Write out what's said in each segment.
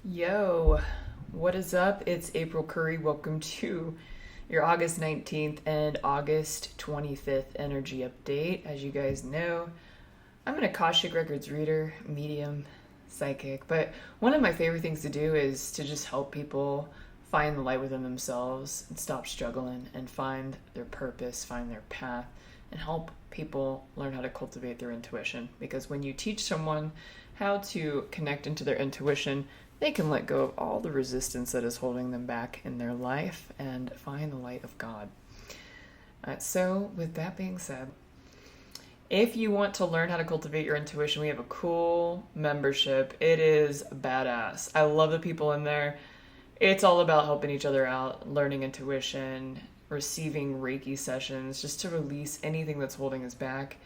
Yo, what is up? It's April Curry. Welcome to your August 19th and August 25th energy update. As you guys know, I'm an Akashic Records reader, medium, psychic, but one of my favorite things to do is to just help people find the light within themselves and stop struggling and find their purpose, find their path, and help people learn how to cultivate their intuition. Because when you teach someone how to connect into their intuition, they can let go of all the resistance that is holding them back in their life and find the light of God. So with that being said, if you want to learn how to cultivate your intuition, we have a cool membership. It is badass. I love the people in there. It's all about helping each other out, learning intuition, receiving reiki sessions, just to release anything that's holding us back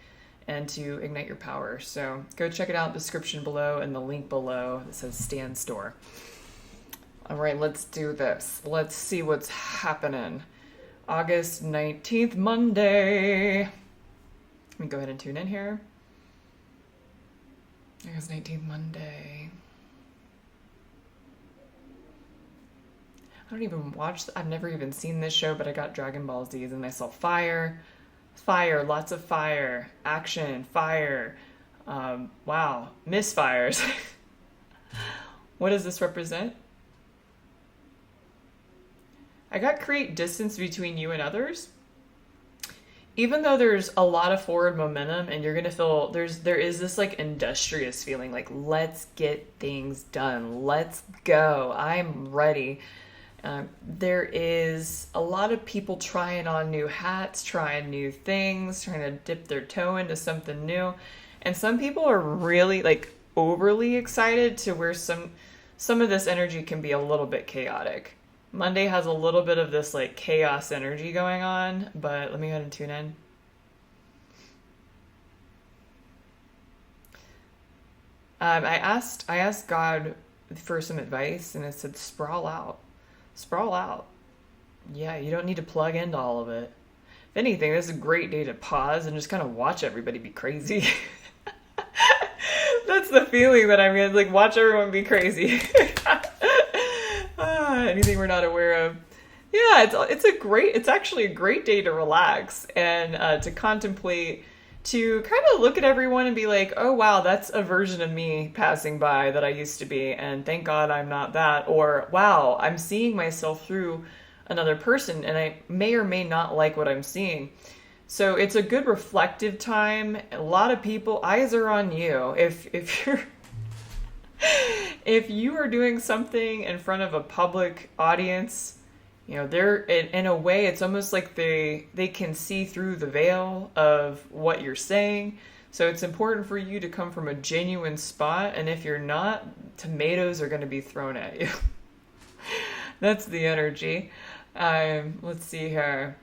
and to ignite your power. So go check it out, description below and the link below that says Stand Store. All right, let's do this. Let's see what's happening. August 19th, Monday. Let me go ahead and tune in here. August 19th, Monday. I don't even watch, I've never even seen this show, but I got Dragon Ball Z's and I saw fire, lots of fire, action, fire, wow, misfires. What does this represent? I got create distance between you and others. Even though there's a lot of forward momentum and you're going to feel there is this like industrious feeling, like let's get things done. Let's go. I'm ready. There is a lot of people trying on new hats, trying new things, trying to dip their toe into something new. And some people are really like overly excited to where some of this energy can be a little bit chaotic. Monday has a little bit of this like chaos energy going on, but let me go ahead and tune in. I asked God for some advice and it said sprawl out. Sprawl out. Yeah, you don't need to plug into all of it. If anything, this is a great day to pause and just kind of watch everybody be crazy. That's the feeling that I'm in, like watch everyone be crazy. Anything we're not aware of. Yeah, it's actually a great day to relax and to contemplate, to kind of look at everyone and be like, oh wow, that's a version of me passing by that I used to be, and thank God I'm not that. Or wow, I'm seeing myself through another person and I may or may not like what I'm seeing. So it's a good reflective time. A lot of people, eyes are on you. If you're if you are doing something in front of a public audience, you know, they're in a way, it's almost like they can see through the veil of what you're saying. So it's important for you to come from a genuine spot. And if you're not, tomatoes are going to be thrown at you. That's the energy. Let's see here.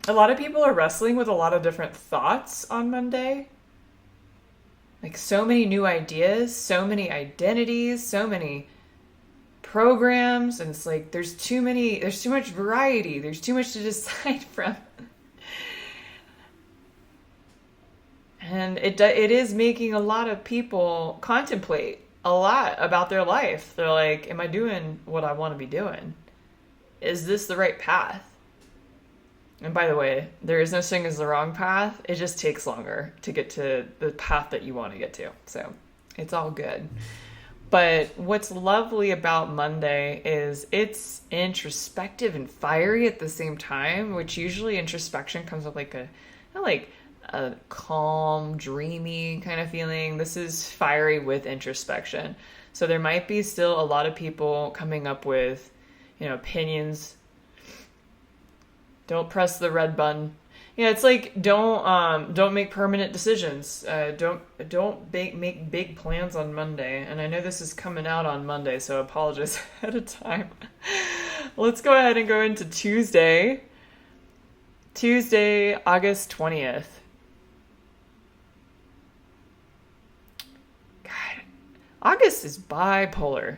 A lot of people are wrestling with a lot of different thoughts on Monday. Like so many new ideas, so many identities, so many programs, and it's like there's too much variety, there's too much to decide from. And it is making a lot of people contemplate a lot about their life. They're like, am I doing what I want to be doing? Is this the right path? And by the way, there is no such thing as the wrong path. It just takes longer to get to the path that you want to get to. So it's all good. But what's lovely about Monday is it's introspective and fiery at the same time, which usually introspection comes with like a calm, dreamy kind of feeling. This is fiery with introspection. So there might be still a lot of people coming up with, opinions. Don't press the red button. Yeah, it's like don't make permanent decisions. Don't make big plans on Monday. And I know this is coming out on Monday, so I apologize ahead of time. Let's go ahead and go into Tuesday. Tuesday, August 20th. God, August is bipolar.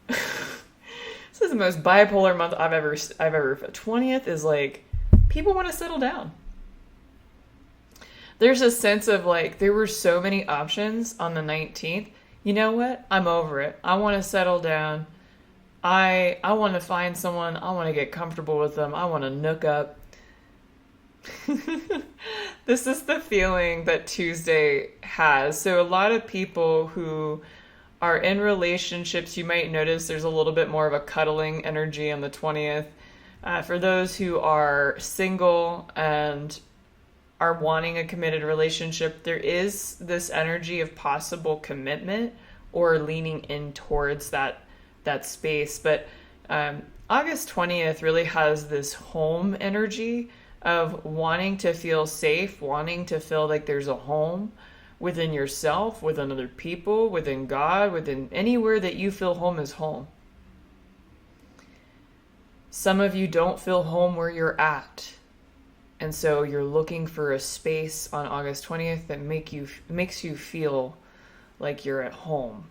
This is the most bipolar month I've ever. 20th is like people want to settle down. There's a sense of like, there were so many options on the 19th. you know what? I'm over it. I want to settle down. I want to find someone. I want to get comfortable with them. I want to nook up. This is the feeling that Tuesday has. So a lot of people who are in relationships, you might notice there's a little bit more of a cuddling energy on the 20th. For those who are single and are wanting a committed relationship, there is this energy of possible commitment or leaning in towards that space. But August 20th really has this home energy of wanting to feel safe, wanting to feel like there's a home within yourself, within other people, within God, within anywhere that you feel home is home. Some of you don't feel home where you're at. And so you're looking for a space on August 20th that makes you feel like you're at home.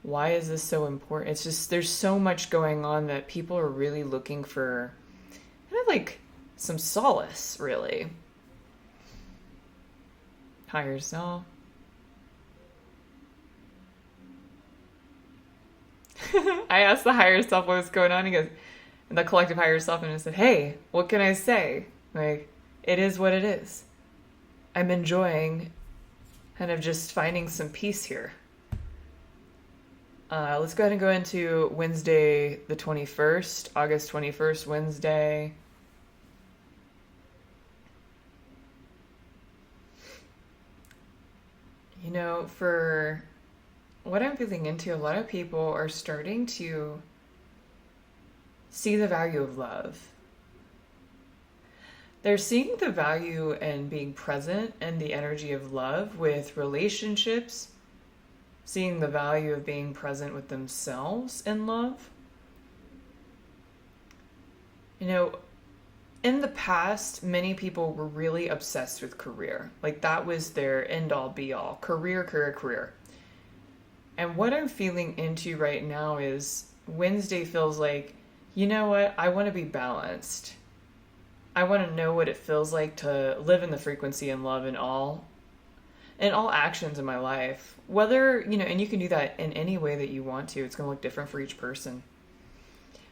Why is this so important? It's just there's so much going on that people are really looking for kind of like some solace, really. Higher self. I asked the higher self what was going on. He goes, the collective higher self, and I said, hey, what can I say? Like, it is what it is. I'm enjoying kind of just finding some peace here. Let's go ahead and go into Wednesday the 21st, August 21st, Wednesday. You know, for what I'm feeling into, a lot of people are starting to see the value of love. They're seeing the value in being present and the energy of love with relationships, seeing the value of being present with themselves in love. You know, in the past, many people were really obsessed with career. Like that was their end all be all. Career, career, career. And what I'm feeling into right now is Wednesday feels like, you know what? I want to be balanced. I want to know what it feels like to live in the frequency and love in all actions in my life. Whether, you know, and you can do that in any way that you want to. It's going to look different for each person.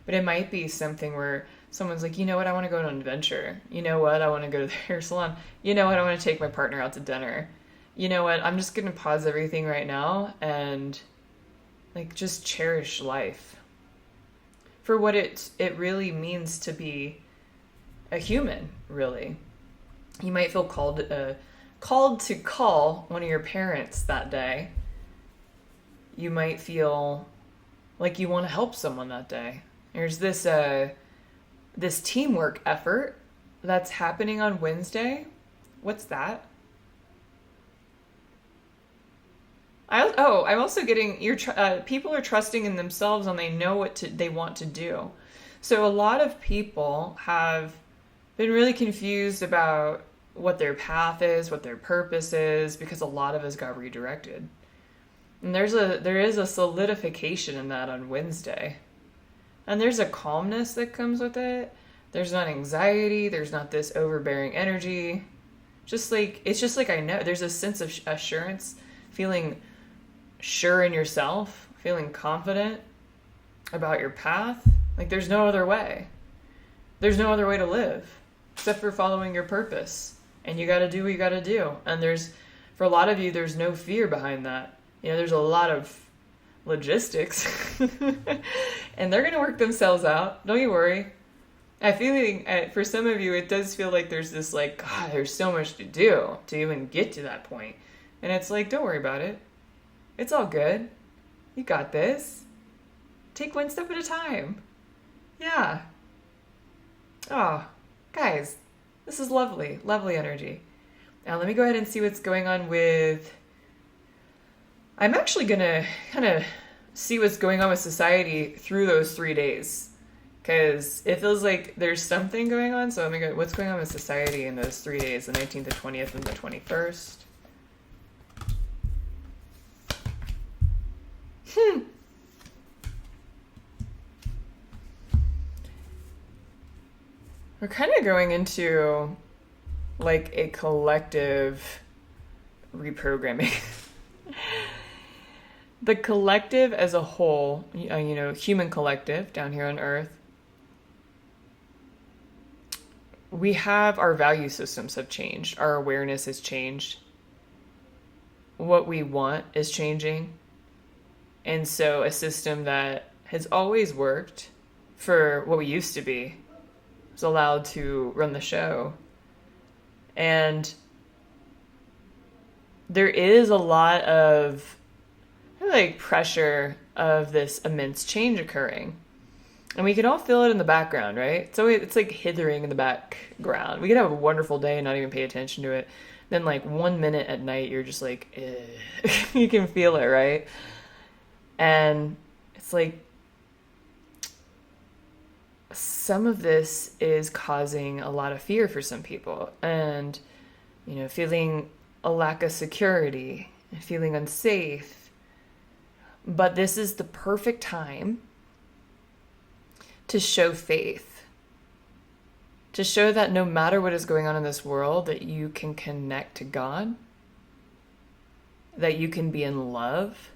But it might be something where someone's like, you know what, I want to go on an adventure. You know what, I want to go to the hair salon. You know what, I want to take my partner out to dinner. You know what, I'm just going to pause everything right now and like just cherish life for what it really means to be a human, really. You might feel called to call one of your parents that day. You might feel like you want to help someone that day. There's this teamwork effort that's happening on Wednesday. What's that? I'm also getting people are trusting in themselves and they know what they want to do. So a lot of people have been really confused about what their path is, what their purpose is, because a lot of us got redirected. And there is a solidification in that on Wednesday. And there's a calmness that comes with it. There's not anxiety. There's not this overbearing energy. It's just like I know. There's a sense of assurance, feeling sure in yourself, feeling confident about your path. Like there's no other way. There's no other way to live except for following your purpose. And you got to do what you got to do. And for a lot of you, there's no fear behind that. You know, there's a lot of logistics and they're going to work themselves out. Don't you worry. I feel for some of you, it does feel like there's this like, God, there's so much to do to even get to that point. And it's like, don't worry about it. It's all good. You got this. Take one step at a time. Yeah. Oh, guys, this is lovely, lovely energy. Now let me go ahead and see what's going on with... I'm actually going to kind of see what's going on with society through those 3 days. Because it feels like there's something going on. So let me go, what's going on with society in those 3 days, the 19th, the 20th, and the 21st? We're kind of going into like a collective reprogramming. The collective as a whole, human collective down here on Earth, we have our value systems have changed. Our awareness has changed. What we want is changing. And so a system that has always worked for what we used to be was allowed to run the show. And there is a lot of pressure of this immense change occurring. And we can all feel it in the background, right? So it's like hithering in the background. We could have a wonderful day and not even pay attention to it. Then 1 minute at night, you're just like, you can feel it, right? And it's like, some of this is causing a lot of fear for some people. And, feeling a lack of security, feeling unsafe. But this is the perfect time to show faith, to show that no matter what is going on in this world, that you can connect to God, that you can be in love,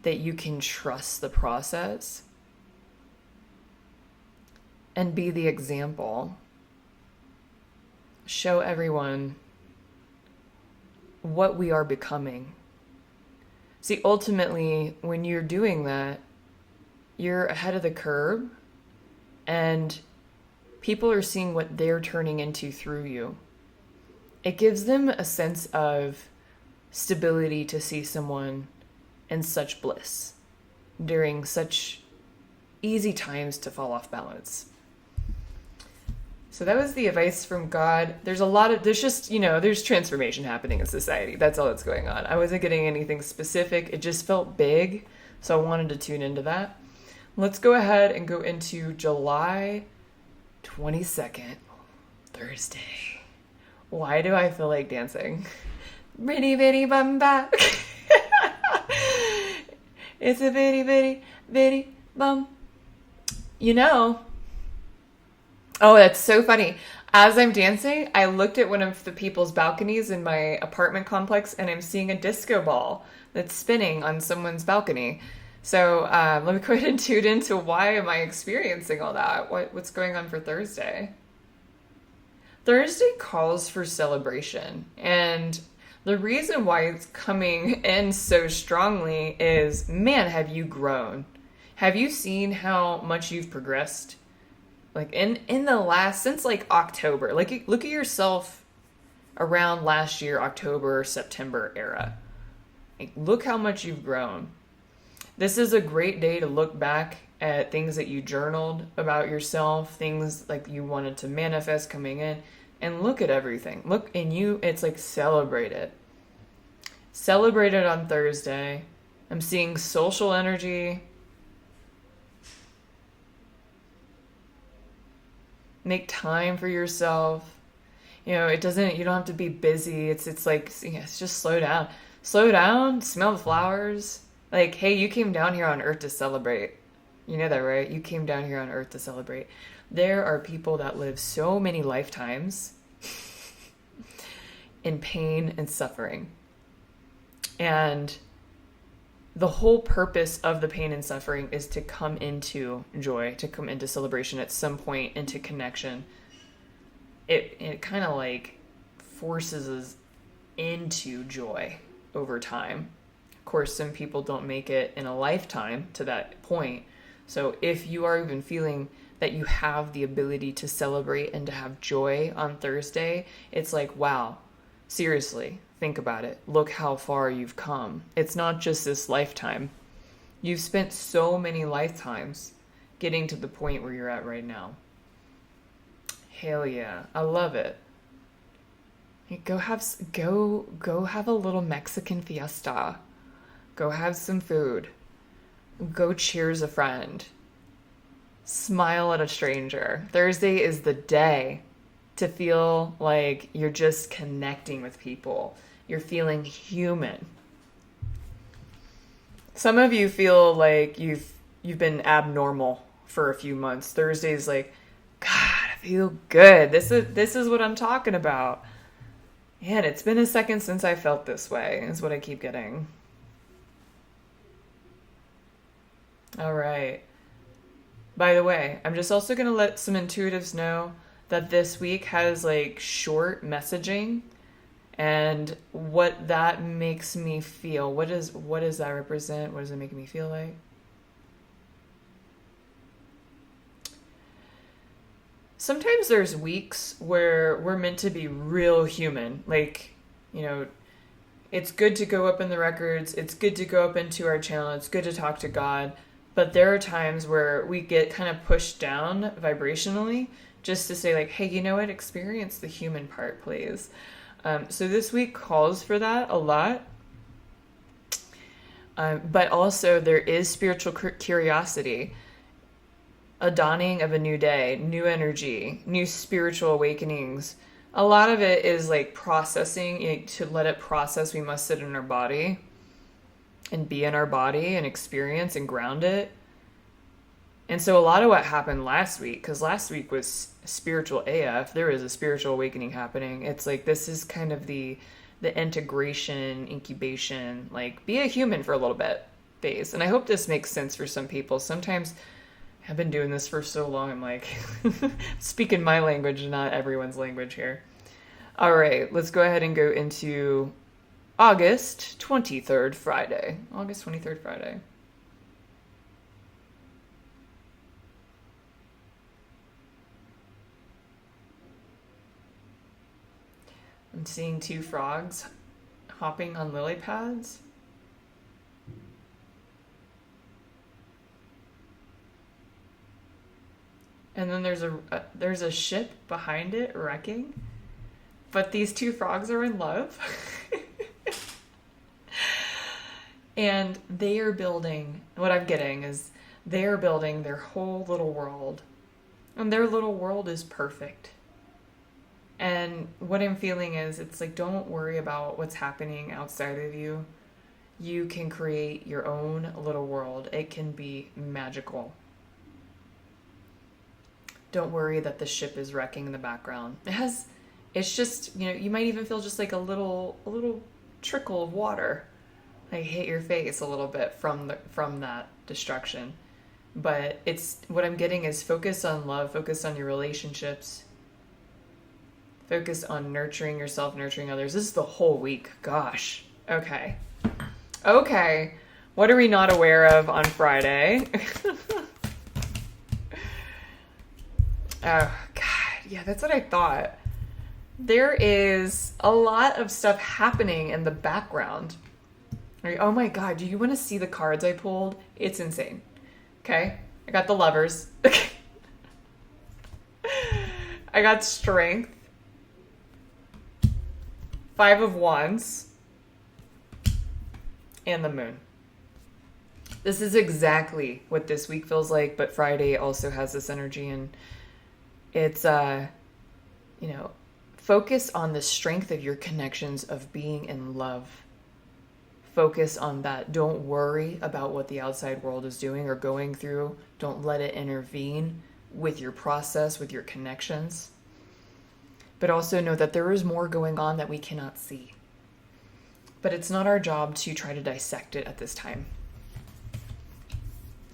that you can trust the process, and be the example. Show everyone what we are becoming. See, ultimately, when you're doing that, you're ahead of the curve, and people are seeing what they're turning into through you. It gives them a sense of stability to see someone in such bliss during such easy times to fall off balance. So that was the advice from God. There's transformation happening in society. That's all that's going on. I wasn't getting anything specific. It just felt big. So I wanted to tune into that. Let's go ahead and go into July 22nd, Thursday. Why do I feel like dancing? Bitty bitty bum bop. It's a bitty bitty bitty bum. Oh, that's so funny. As I'm dancing, I looked at one of the people's balconies in my apartment complex, and I'm seeing a disco ball that's spinning on someone's balcony. So let me go ahead and tune into why am I experiencing all that? What's going on for Thursday? Thursday calls for celebration. And the reason why it's coming in so strongly is, man, have you grown? Have you seen how much you've progressed? Since October, look at yourself around last year, October, September era. Look how much you've grown. This is a great day to look back at things that you journaled about yourself, things you wanted to manifest coming in, and look at everything. Look, it's celebrate it. Celebrate it on Thursday. I'm seeing social energy. Make time for yourself. You don't have to be busy. It's just slow down. Slow down, smell the flowers. Hey, you came down here on Earth to celebrate. You know that, right? You came down here on Earth to celebrate. There are people that live so many lifetimes in pain and suffering. And the whole purpose of the pain and suffering is to come into joy, to come into celebration at some point, into connection. It kind of forces us into joy over time. Of course, some people don't make it in a lifetime to that point. So if you are even feeling that you have the ability to celebrate and to have joy on Thursday, it's wow, seriously, think about it. Look how far you've come. It's not just this lifetime. You've spent so many lifetimes getting to the point where you're at right now. Hell yeah, I love it. Go have a little Mexican fiesta. Go have some food. Go cheers a friend. Smile at a stranger. Thursday is the day to feel like you're just connecting with people. You're feeling human. Some of you feel like you've been abnormal for a few months. Thursday's God, I feel good. This is what I'm talking about. Man, it's been a second since I felt this way, is what I keep getting. All right. By the way, I'm just also going to let some intuitives know that this week has like short messaging and what that makes me feel. What does that represent? What does it make me feel like? Sometimes there's weeks where we're meant to be real human. Like, you know, it's good to go up in the records, it's good to go up into our channel, it's good to talk to God. But there are times where we get kind of pushed down vibrationally just to say, like, hey, you know what? Experience the human part, please. So this week calls for that a lot. But also, there is spiritual curiosity, a dawning of a new day, new energy, new spiritual awakenings. A lot of it is like processing. To let it process, we must sit in our body and be in our body and experience and ground it. And so a lot of what happened last week, because last week was spiritual AF, there was a spiritual awakening happening. It's like this is kind of the integration, incubation, like be a human for a little bit phase. And I hope this makes sense for some people. Sometimes I've been doing this for so long, I'm like speaking my language, not everyone's language here. All right, let's go ahead and go into August 23rd, Friday. August 23rd, Friday. I'm seeing two frogs hopping on lily pads. And then there's a ship behind it wrecking. But these two frogs are in love. And they are building, what I'm getting is they are building their whole little world. And their little world is perfect. And what I'm feeling is it's like, don't worry about what's happening outside of you. You can create your own little world. It can be magical. Don't worry that the ship is wrecking in the background. It's just, you might even feel just like a little trickle of water like hit your face a little bit from that destruction. But it's what I'm getting is focus on love, focus on your relationships, focus on nurturing yourself, nurturing others. This is the whole week. Gosh. Okay. What are we not aware of on Friday? Oh, God. Yeah, that's what I thought. There is a lot of stuff happening in the background. Oh my God, do you want to see the cards I pulled? It's insane. Okay? I got the Lovers. I got Strength. 5 of Wands. And the Moon. This is exactly what this week feels like, but Friday also has this energy, and it's, focus on the strength of your connections of being in love. Focus on that. Don't worry about what the outside world is doing or going through. Don't let it intervene with your process, with your connections. But also know that there is more going on that we cannot see. But it's not our job to try to dissect it at this time.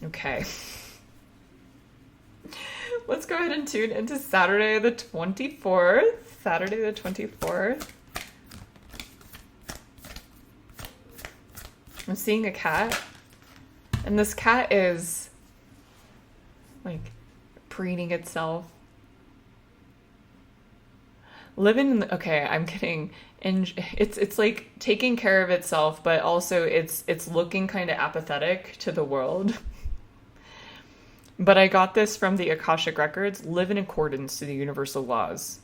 Okay. Let's go ahead and tune into Saturday the 24th. Saturday the 24th. I'm seeing a cat. And this cat is like preening itself. Living in the, okay, I'm kidding. And it's like taking care of itself, but also it's looking kind of apathetic to the world. But I got this from the Akashic records. Live in accordance to the universal laws.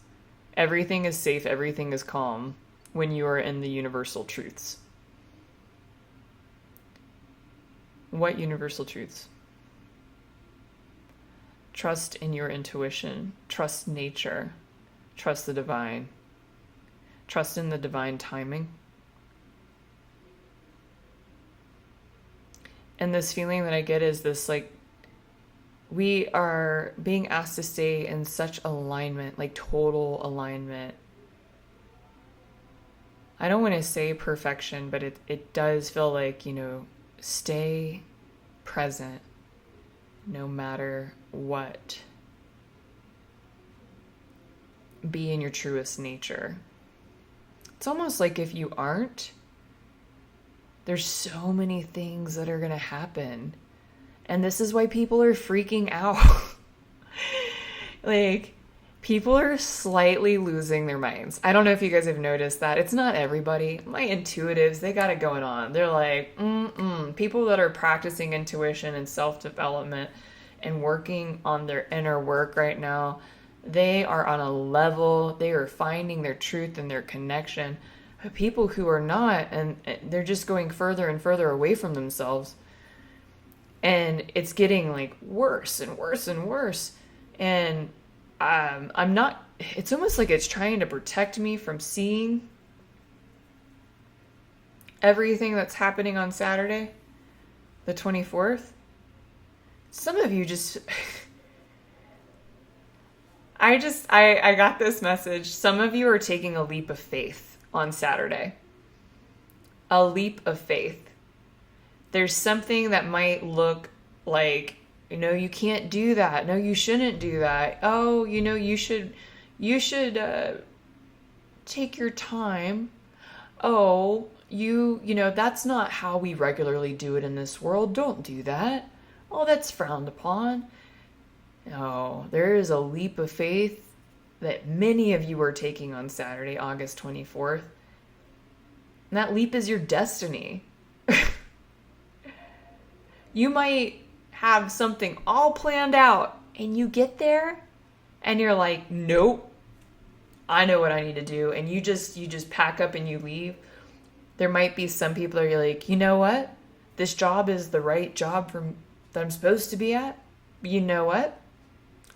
Everything is safe, everything is calm when you are in the universal truths. What universal truths? Trust in your intuition. Trust nature. Trust the divine. Trust in the divine timing. And this feeling that I get is this, like, we are being asked to stay in such alignment, like total alignment. I don't want to say perfection, but it does feel like, stay present. no matter what. Be in your truest nature. It's almost like if you aren't, there's so many things that are going to happen. And this is why people are freaking out. Like, people are slightly losing their minds. I don't know if you guys have noticed that. It's not everybody. My intuitives, they got it going on. They're like, people that are practicing intuition and self-development and working on their inner work right now, they are on a level, they are finding their truth and their connection. But people who are not, and they're just going further and further away from themselves. And it's getting like worse and worse and worse. And I'm not, it's almost like it's trying to protect me from seeing everything that's happening on Saturday, the 24th. Some of you just, I got this message. Some of you are taking a leap of faith on Saturday. A leap of faith. There's something that might look like, you can't do that. No, you shouldn't do that. Oh, you should take your time. Oh, that's not how we regularly do it in this world. Don't do that. Oh, that's frowned upon. No, there is a leap of faith that many of you are taking on Saturday, August 24th. And that leap is your destiny. You might have something all planned out and you get there and you're like, nope, I know what I need to do. And you just pack up and you leave. There might be some people that are like, you know what? This job is the right job that I'm supposed to be at. But you know what?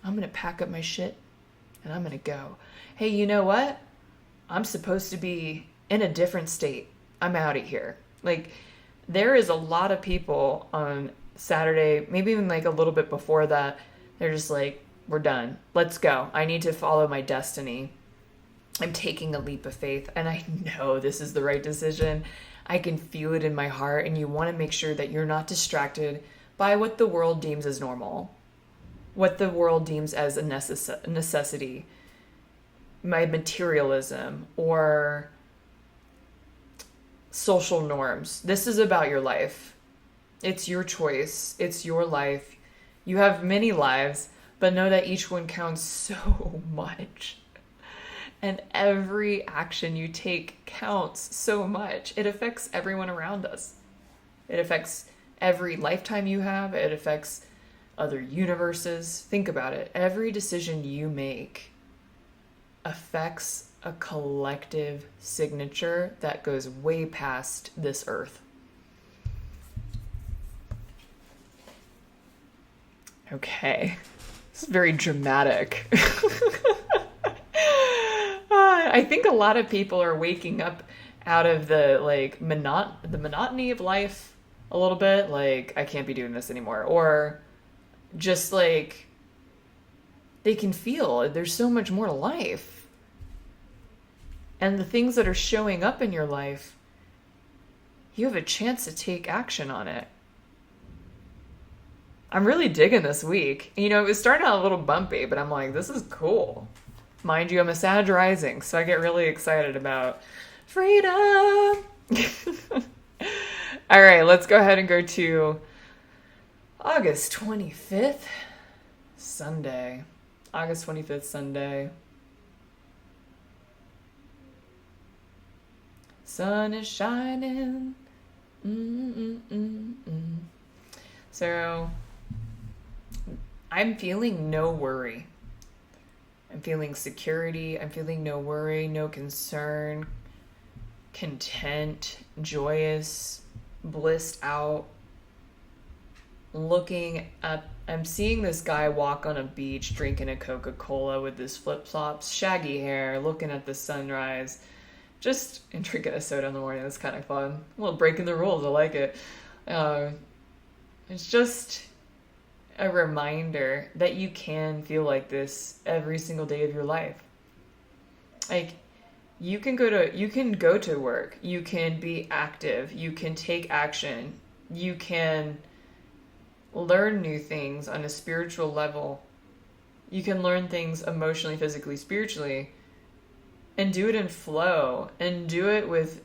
I'm going to pack up my shit and I'm going to go. Hey, you know what? I'm supposed to be in a different state. I'm out of here. Like, there is a lot of people on Saturday, maybe even like a little bit before that, they're just like, we're done. Let's go. I need to follow my destiny. I'm taking a leap of faith, and I know this is the right decision. I can feel it in my heart, and you want to make sure that you're not distracted by what the world deems as normal, what the world deems as a necessity, my materialism, or social norms. This is about your life. It's your choice. It's your life. You have many lives, but know that each one counts so much. And every action you take counts so much. It affects everyone around us. It affects every lifetime you have. It affects other universes. Think about it. Every decision you make affects a collective signature that goes way past this earth. Okay. This is very dramatic. I think a lot of people are waking up out of the monotony of life a little bit. Like, I can't be doing this anymore. Or just like, they can feel there's so much more to life. And the things that are showing up in your life, you have a chance to take action on it. I'm really digging this week. It was starting out a little bumpy, but I'm like, this is cool. Mind you, I'm a Sag rising, so I get really excited about freedom. All right, let's go ahead and go to August 25th, Sunday. August 25th, Sunday. Sun is shining. So, I'm feeling no worry. I'm feeling security. I'm feeling no worry, no concern, content, joyous, blissed out. Looking up, I'm seeing this guy walk on a beach drinking a Coca-Cola with his flip-flops, shaggy hair, looking at the sunrise. And drinking a soda in the morning. That's kind of fun. Well, breaking the rules. I like it. It's just a reminder that you can feel like this every single day of your life. Like, you can go to work. You can be active. You can take action. You can learn new things on a spiritual level. You can learn things emotionally, physically, spiritually, and do it in flow and do it with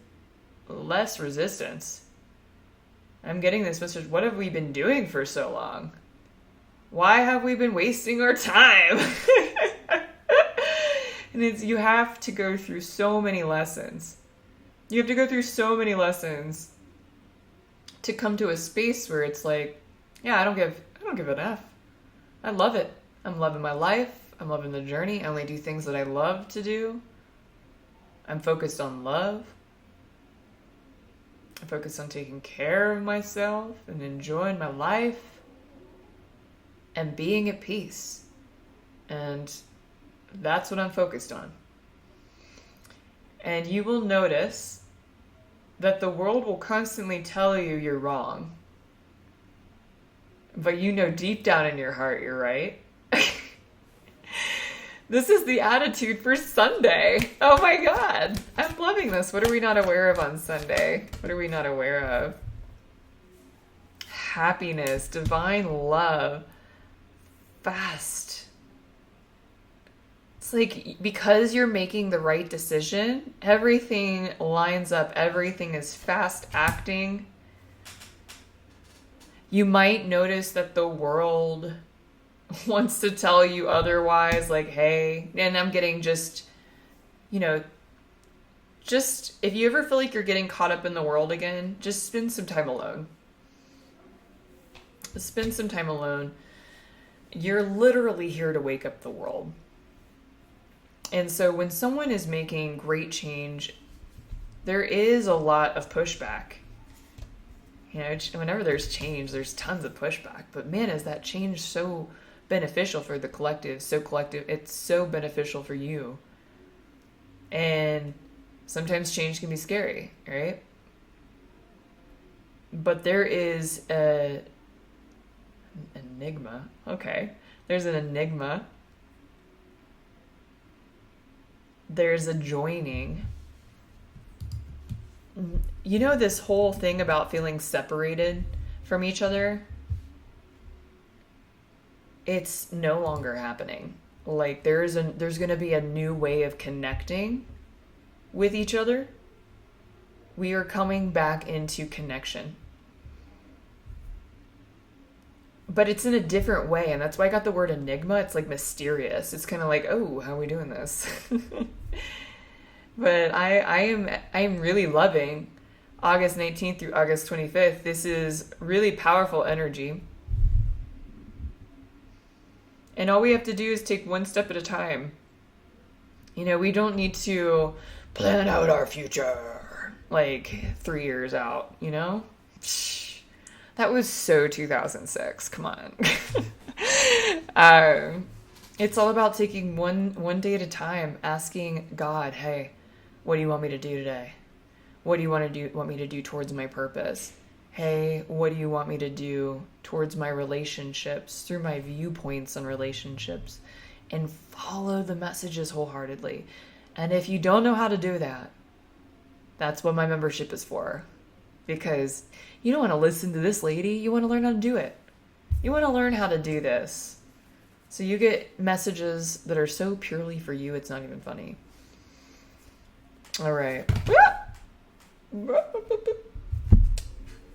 less resistance. I'm getting this message. What have we been doing for so long? Why have we been wasting our time? And you have to go through so many lessons. You have to go through so many lessons to come to a space where it's like, yeah, I don't give an F. I love it. I'm loving my life. I'm loving the journey. I only do things that I love to do. I'm focused on love. I focus on taking care of myself and enjoying my life and being at peace. And that's what I'm focused on. And you will notice that the world will constantly tell you you're wrong. But you know deep down in your heart you're right. This is the attitude for Sunday. Oh my God. I'm loving this. What are we not aware of on Sunday? What are we not aware of? Happiness, divine love, fast. It's like because you're making the right decision, everything lines up. Everything is fast acting. You might notice that the world wants to tell you otherwise, like, hey, and I'm getting just if you ever feel like you're getting caught up in the world again, just spend some time alone. Spend some time alone. You're literally here to wake up the world. And so when someone is making great change, there is a lot of pushback. Whenever there's change, there's tons of pushback. But man, is that change so beneficial for the collective, it's so beneficial for you. And sometimes change can be scary, right? But there is an enigma. Okay. There's an enigma. There's a joining. This whole thing about feeling separated from each other, it's no longer happening. Like there's going to be a new way of connecting with each other. We are coming back into connection. But it's in a different way, and that's why I got the word enigma. It's like mysterious. It's kind of like, oh, how are we doing this? But I am really loving August 19th through August 25th. This is really powerful energy. And all we have to do is take one step at a time. We don't need to plan out our future like 3 years out, That was so 2006. Come on. It's all about taking one day at a time, asking God, hey, what do you want me to do today? What do you want me to do towards my purpose? Hey, what do you want me to do towards my relationships, through my viewpoints on relationships, and follow the messages wholeheartedly. And if you don't know how to do that, that's what my membership is for. Because you don't want to listen to this lady, you want to learn how to do it. You want to learn how to do this. So you get messages that are so purely for you, it's not even funny. All right.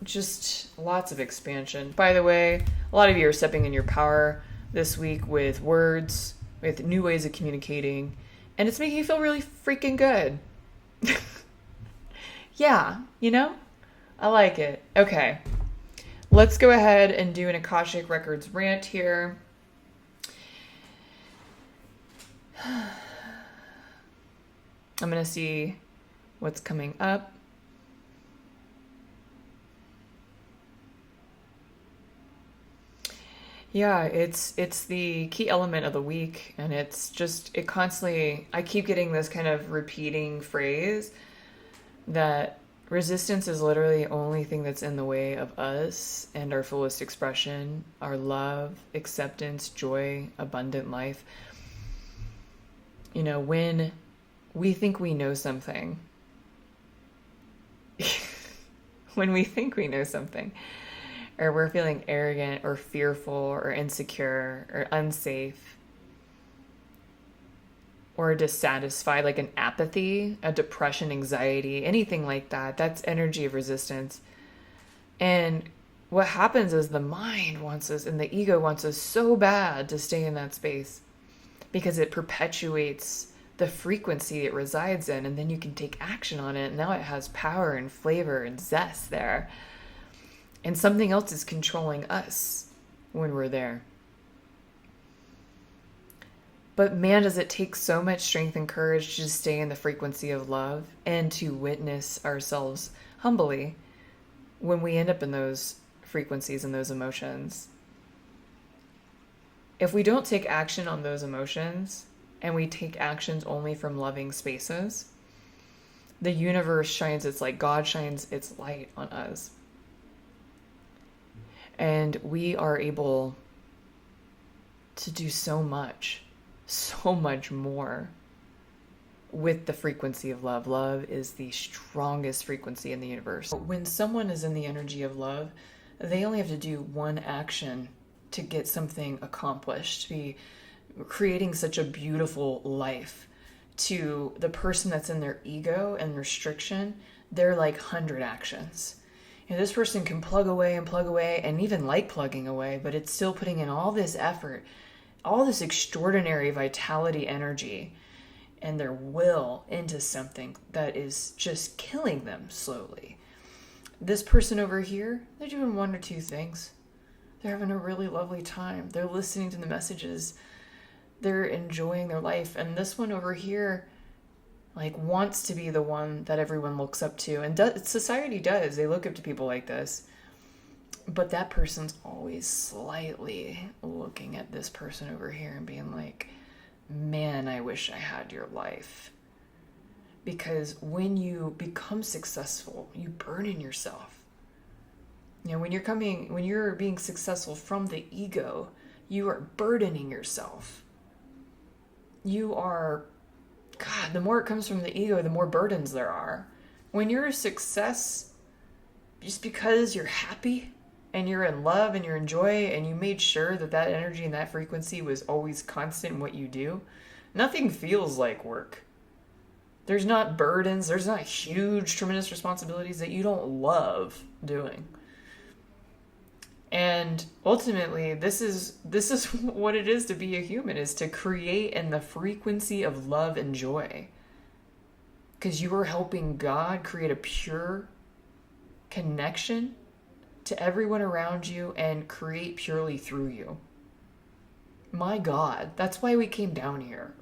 Just lots of expansion. By the way, a lot of you are stepping in your power this week with words, with new ways of communicating, and it's making you feel really freaking good. Yeah, I like it. Okay, let's go ahead and do an Akashic Records rant here. I'm going to see what's coming up. Yeah, it's the key element of the week, and it's just, it constantly, I keep getting this kind of repeating phrase that resistance is literally the only thing that's in the way of us and our fullest expression, our love, acceptance, joy, abundant life. When we think we know something, or we're feeling arrogant or fearful or insecure or unsafe or dissatisfied, like an apathy, a depression, anxiety, anything like that, that's energy of resistance. And what happens is the mind wants us and the ego wants us so bad to stay in that space because it perpetuates the frequency it resides in, and then you can take action on it. Now it has power and flavor and zest there. And something else is controlling us when we're there. But man, does it take so much strength and courage to stay in the frequency of love and to witness ourselves humbly when we end up in those frequencies and those emotions. If we don't take action on those emotions and we take actions only from loving spaces, the universe shines its light. God shines its light on us. And we are able to do so much more with the frequency of love. Love is the strongest frequency in the universe. When someone is in the energy of love, they only have to do one action to get something accomplished, to be creating such a beautiful life. To the person that's in their ego and restriction, they're like 100 actions. You know, this person can plug away and even like plugging away, but it's still putting in all this effort, all this extraordinary vitality, energy, and their will into something that is just killing them slowly. This person over here, they're doing one or two things. They're having a really lovely time. They're listening to the messages. They're enjoying their life. And this one over here, like, wants to be the one that everyone looks up to. And society does. They look up to people like this. But that person's always slightly looking at this person over here and being like, man, I wish I had your life. Because when you become successful, you burden yourself. You know, when you're being successful from the ego, you are burdening yourself. You are, God, the more it comes from the ego, the more burdens there are. When you're a success, just because you're happy and you're in love and you're in joy and you made sure that that energy and that frequency was always constant in what you do, nothing feels like work. There's not burdens. There's not huge, tremendous responsibilities that you don't love doing. And ultimately, this is what it is to be a human, is to create in the frequency of love and joy. Because you are helping God create a pure connection to everyone around you and create purely through you. My God, that's why we came down here.